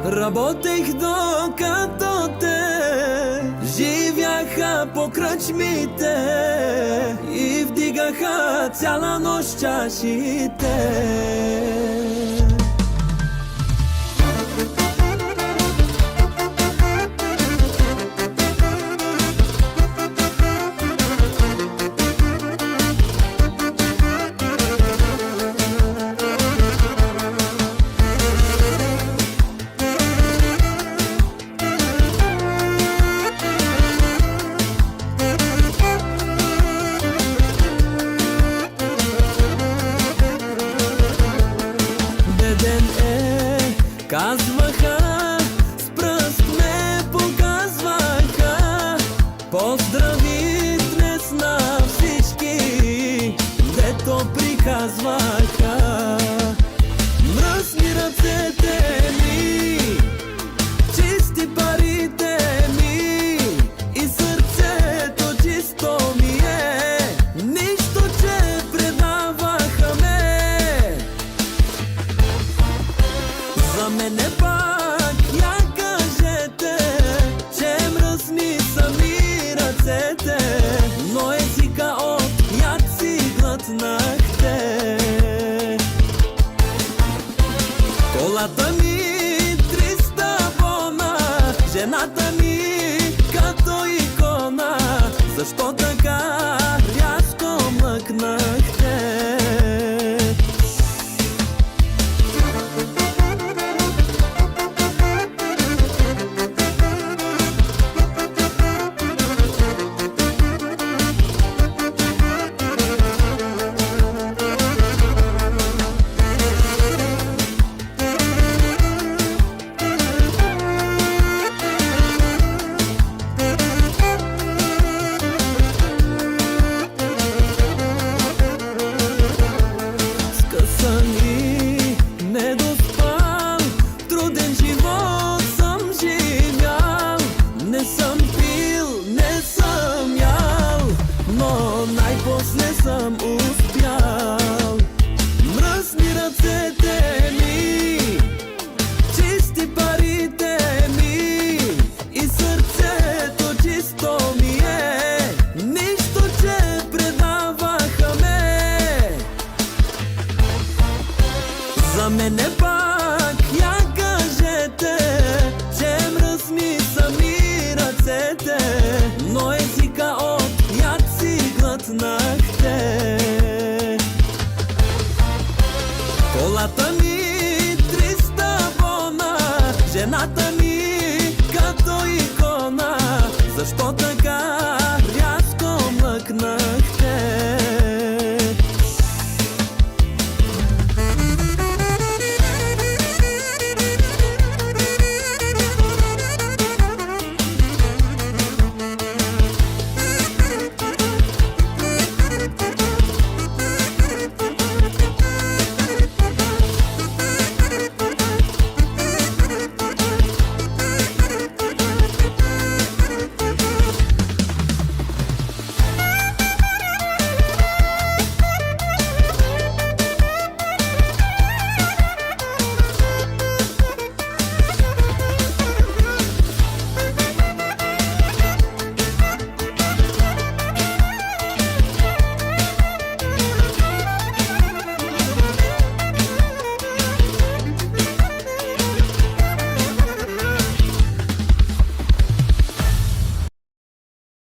Работех докато те живяха по кръчмите и вдигаха цяла нощ чашите. Казваха, с пръст ме показваха, поздрави днес на всички, дето приказваха. Мръсни ръцете ми, чисти парите ми и сърцето чисто ми е, нищо, че предаваха ме. За мене пак я кажете, че мръсни са ми ръцете, но езика от яд си глътнахте. Колата ми 300 бона, жената ми като икона. Защо така рязко млъкнахте? Най-после съм успял. Мръсни ръцете ми, чисти парите ми и сърцето чисто ми е, нищо, че предаваха ме. За мене пак я кажете, че мръсни са ми ръцете, но езика от яд си глътнахте. Колата ми 300 бона, жената